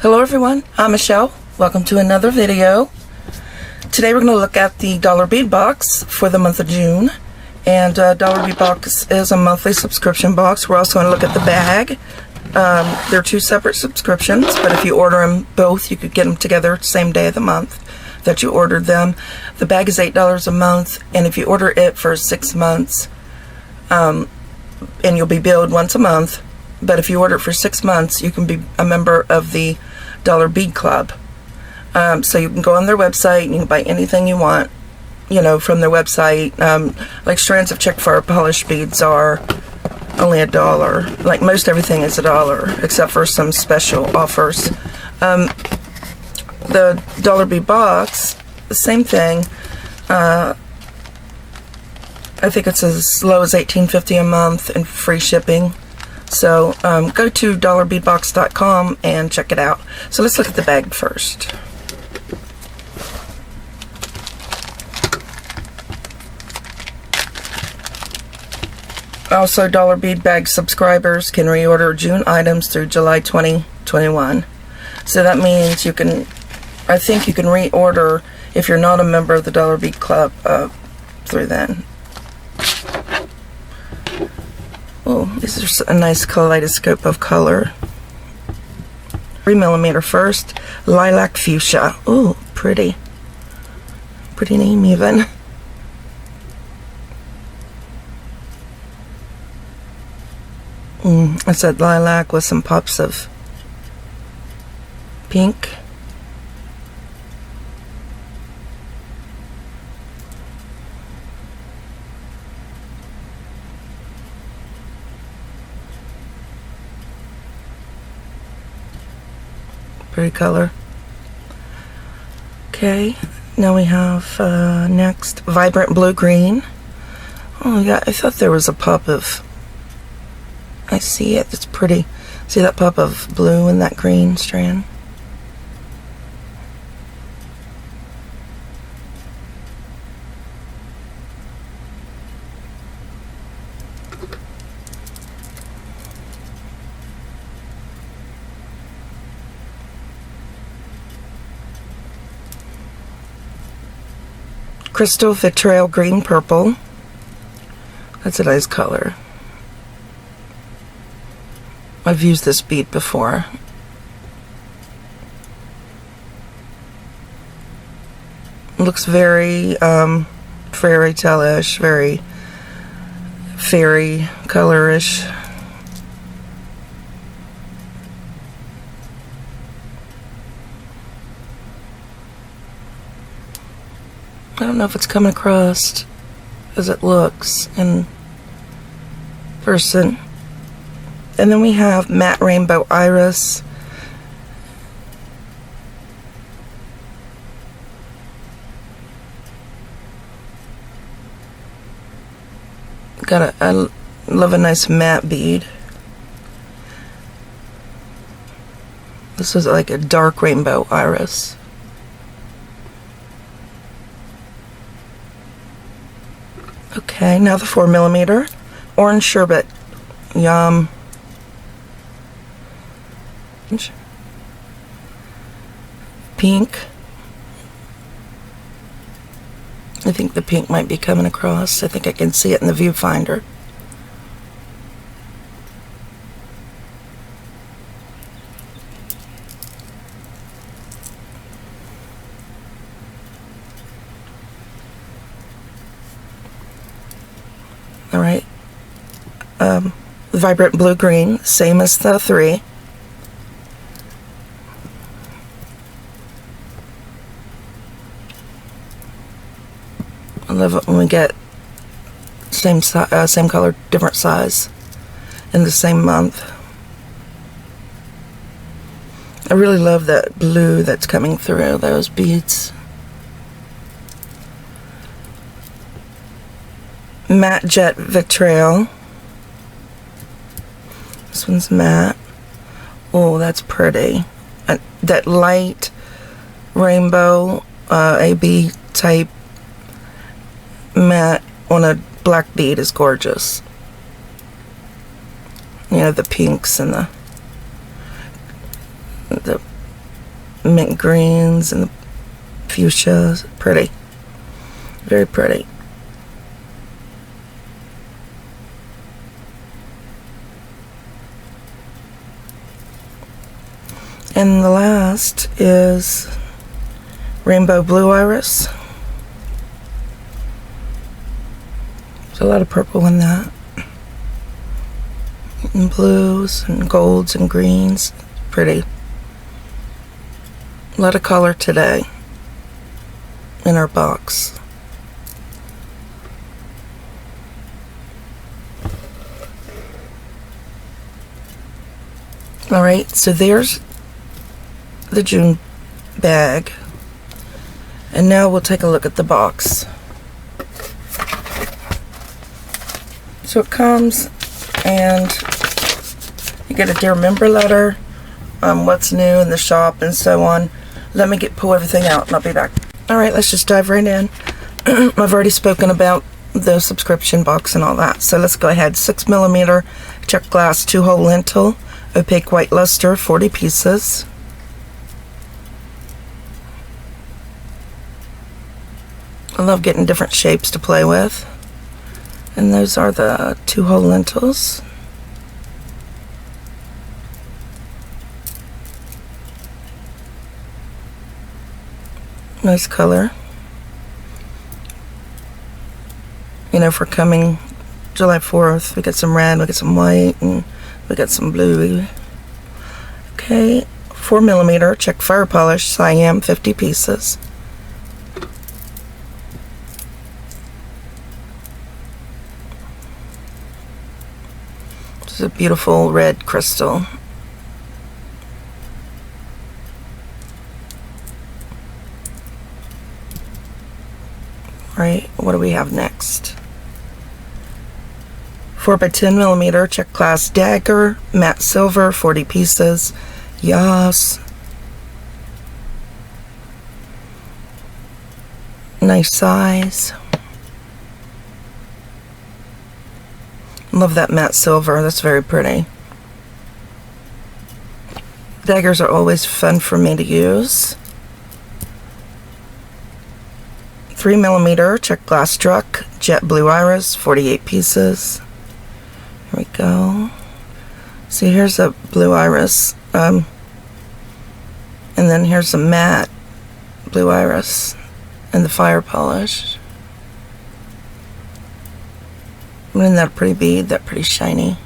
Hello everyone, I'm Michelle. Welcome to another video. Today we're going to look at the Dollar Bead box for the month of June. And Dollar Bead box is a monthly subscription box. We're also going to look at the bag. They're two separate subscriptions, but if you order them both, you could get them together same day of the month that you ordered them. The bag is $8 a month, and if you order it for 6 months, and you'll be billed once a month, but if you order it for 6 months, you can be a member of the Dollar Bead Club. So you can go on their website and you can buy anything you want, you know, from their website. Like strands of chick fur polished beads are only $1. Like most everything is $1, except for some special offers. The Dollar Bead box, the same thing. I think it's as low as $18.50 a month and free shipping. So go to dollarbeadbox.com and check it out. So let's look at the bag first. Also, Dollar Bead bag subscribers can reorder June items through July 2021. So that means you can, I think you can reorder if you're not a member of the Dollar Bead Club through then. Oh, this is a nice kaleidoscope of color. 3mm first, lilac fuchsia. Oh, pretty. Pretty name even. I said lilac with some pops of pink. Pretty color. Okay, now we have next vibrant blue green. Oh yeah, I thought there was a pop of, I see it, it's pretty. See that pop of blue in that green strand? Crystal vitriol green purple. That's a nice color. I've used this bead before. It looks very fairy tale-ish, very fairy color-ish. I don't know if it's coming across as it looks in person. And then we have matte rainbow iris. I love a nice matte bead. This is like a dark rainbow iris. Okay, now the 4mm orange sherbet. Yum. Pink. I think the pink might be coming across. I think I can see it in the viewfinder. Alright. Vibrant blue green, same as the 3. I love it when we get same color, different size in the same month. I really love that blue that's coming through those beads. Matte jet vitriol. This one's matte. Oh, that's pretty. That light rainbow AB type matte on a black bead is gorgeous. You know, the pinks and the mint greens and the fuchsias. Pretty. Very pretty. And the last is rainbow blue iris. There's a lot of purple in that. And blues and golds and greens. Pretty. A lot of color today in our box. Alright, so there's the June bag. And now we'll take a look at the box. So it comes and you get a dear member letter, what's new in the shop and so on. Let me pull everything out and I'll be back. Alright, let's just dive right in. I've already spoken about the subscription box and all that. So let's go ahead. 6mm check glass 2-hole lintel, opaque white luster, 40 pieces. I love getting different shapes to play with. And those are the 2-hole lentils. Nice color. You know, for coming July 4th, we got some red, we got some white, and we got some blue. Okay, 4mm check fire polish cyan, 50 pieces. This is a beautiful red crystal. Right, what do we have next? 4x10mm check glass dagger, matte silver, 40 pieces. Yes. Nice size. Love that matte silver, that's very pretty. Daggers are always fun for me to use. 3mm check glass struck, jet blue iris, 48 pieces. Here we go. See, here's a blue iris, and then here's a matte blue iris and the fire polish. Isn't that a pretty bead? That pretty shiny.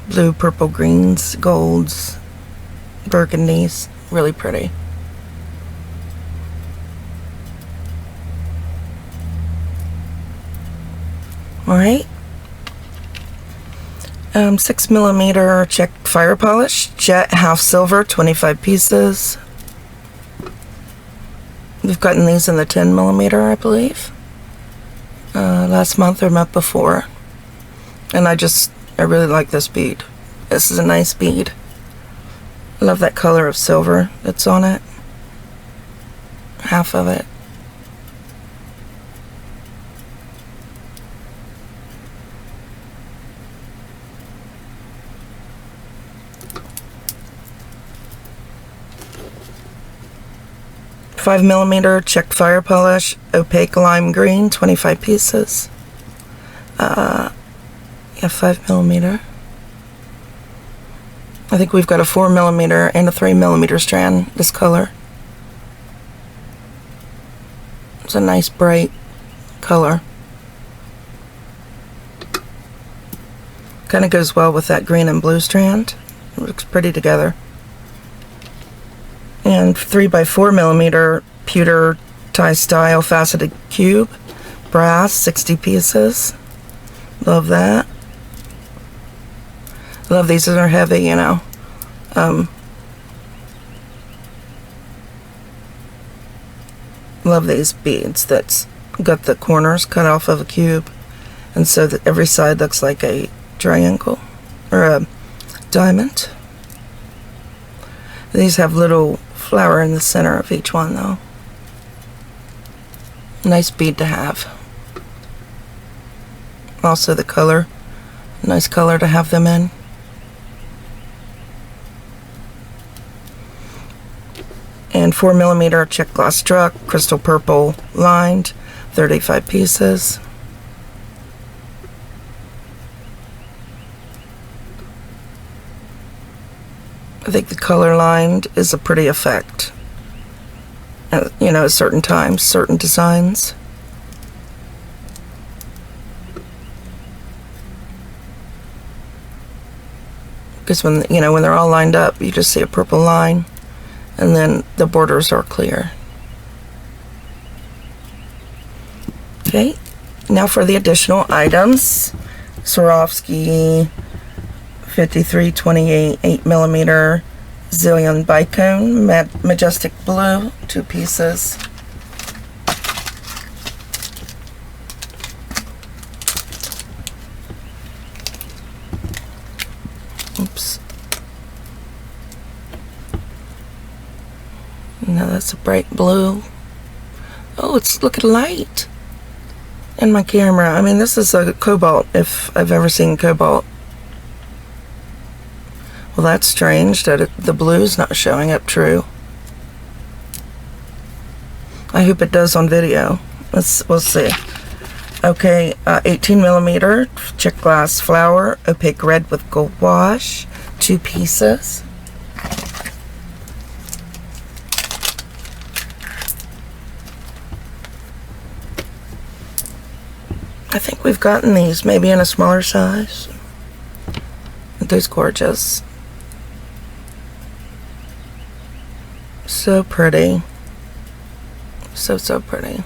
Blue, purple, greens, golds, burgundies. Really pretty. Alright. 6mm check fire polish, jet half silver, 25 pieces. We've gotten these in the 10mm, I believe. Last month or month before. And I really like this bead. This is a nice bead. I love that color of silver that's on it. Half of it. $5mm check fire polish, opaque lime green, 25 pieces. Yeah, 5mm. I think we've got a 4mm and a 3mm strand this color. It's a nice bright color. Kind of goes well with that green and blue strand. It looks pretty together. And 3x4mm pewter tie style faceted cube, brass, 60 pieces. Love that. Love these, they're heavy, you know. Love these beads that's got the corners cut off of a cube, and so that every side looks like a triangle or a diamond. These have little flower in the center of each one though. Nice bead to have. Also the color, nice color to have them in. And 4mm check glass truck, crystal purple lined, 35 pieces. I think the color lined is a pretty effect. You know, at certain times, certain designs. Because when, you know, when they're all lined up, you just see a purple line, and then the borders are clear. Okay, now for the additional items. Swarovski 5328 8mm Zillion Bicone Majestic Blue, 2 pieces. Oops. No, that's a bright blue. Oh, it's looking light in my camera. I mean, this is a cobalt, if I've ever seen cobalt. Well, that's strange that the blue's not showing up true. I hope it does on video. We'll see. Okay, 18mm check glass flower, opaque red with gold wash, 2 pieces. I think we've gotten these maybe in a smaller size. Aren't those gorgeous? So pretty. So pretty.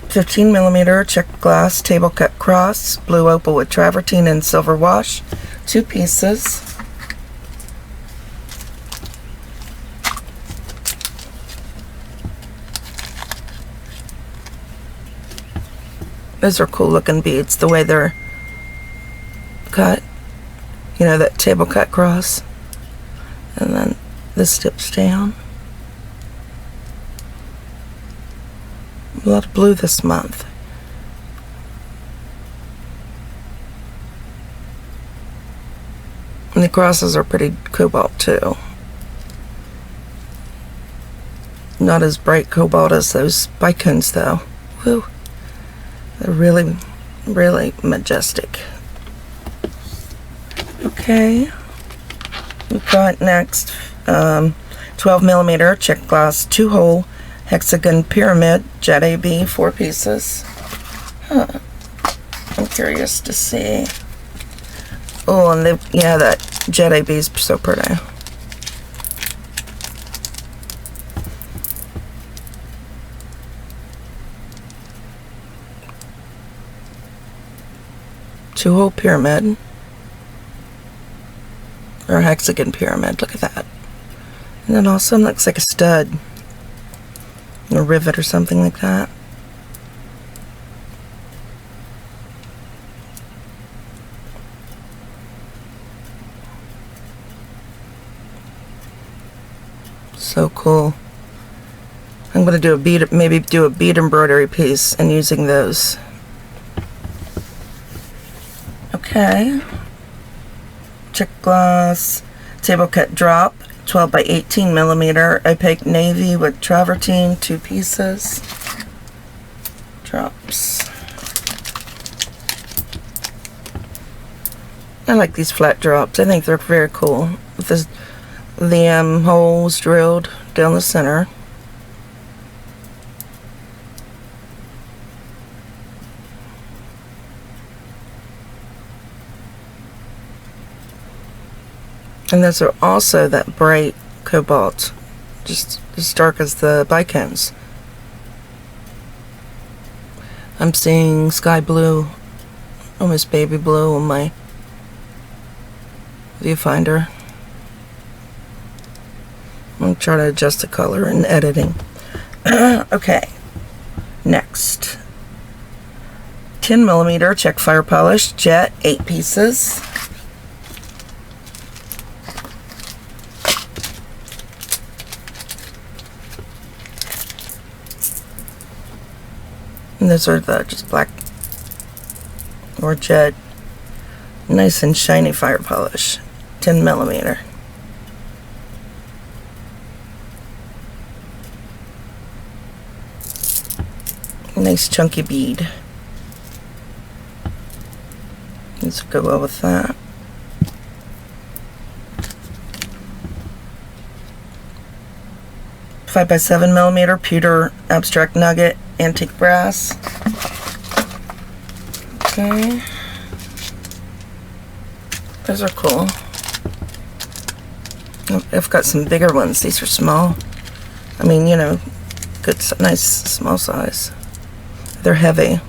$15mm check glass table cut cross, blue opal with travertine and silver wash, 2 pieces. Those are cool looking beads, the way they're cut. You know, that table cut cross. And then this dips down. A lot of blue this month. And the crosses are pretty cobalt too. Not as bright cobalt as those bicones though. Woo. They're really, really majestic. Okay. We've got next 12mm check glass 2-hole hexagon pyramid jet AB, 4 pieces. Huh. I'm curious to see. Oh, and yeah, that jet AB is so pretty. Two-hole pyramid, or hexagon pyramid. Look at that. And it also looks like a stud, a rivet or something like that. So cool. I'm going to do a bead, maybe do a bead embroidery piece and using those. Okay. Check glass table cut drop, 12 by 18mm opaque navy with travertine, 2 pieces. Drops. I like these flat drops. I think they're very cool. With the holes drilled down the center. And those are also that bright cobalt, just as dark as the bicones. I'm seeing sky blue, almost baby blue on my viewfinder. I'm trying to adjust the color in editing. Okay, next. 10mm check fire polish jet, 8 pieces. And those are the just black or jet. Nice and shiny fire polish. 10mm. Nice chunky bead. These will go well with that. Five by 7mm pewter abstract nugget antique brass. Okay. Those are cool. I've got some bigger ones. These are small. I mean, you know, good, nice small size. They're heavy.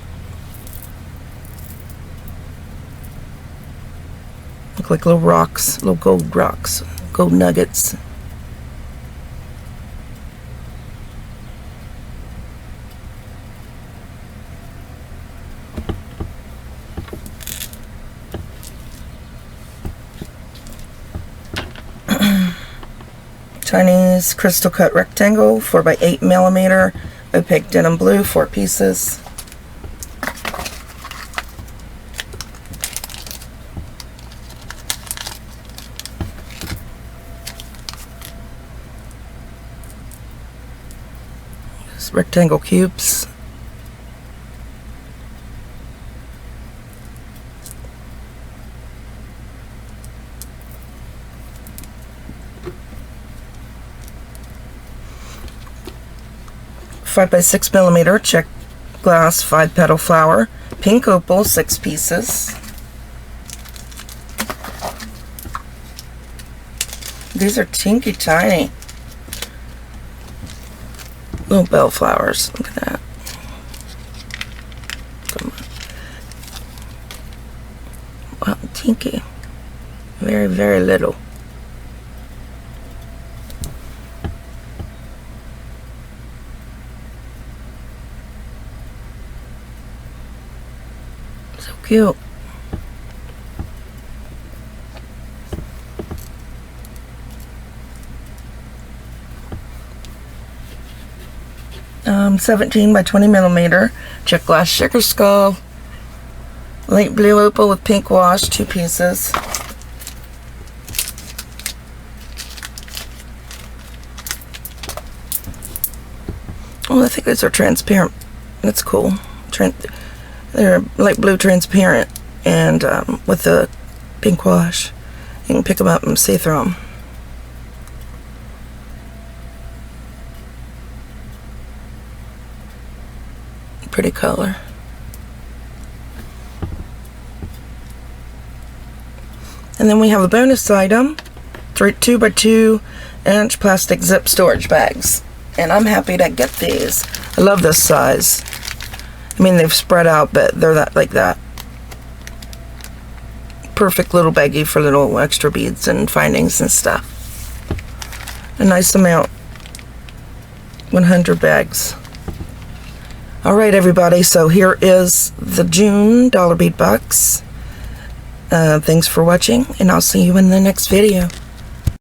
Look like little rocks, little gold rocks, gold nuggets. Chinese crystal cut rectangle, 4 by 8mm, opaque denim blue, 4 pieces. Just rectangle cubes. Five by 6mm check glass 5-petal flower, pink opal, 6 pieces. These are tinky tiny little bell flowers. Look at that. Come on. Wow, tinky. Very, very little. So cute. Um, 17 by 20mm check glass sugar skull, light blue opal with pink wash, 2 pieces. Oh, I think those are transparent. That's cool. They're light blue transparent and with the pink wash. You can pick them up and see through them. Pretty color. And then we have a bonus item, 2 by 2 inch plastic zip storage bags. And I'm happy to get these. I love this size. I mean, they've spread out, but they're that like that. Perfect little baggie for little extra beads and findings and stuff. A nice amount. 100 bags. Alright everybody, so here is the June dollar bead box. Thanks for watching, and I'll see you in the next video.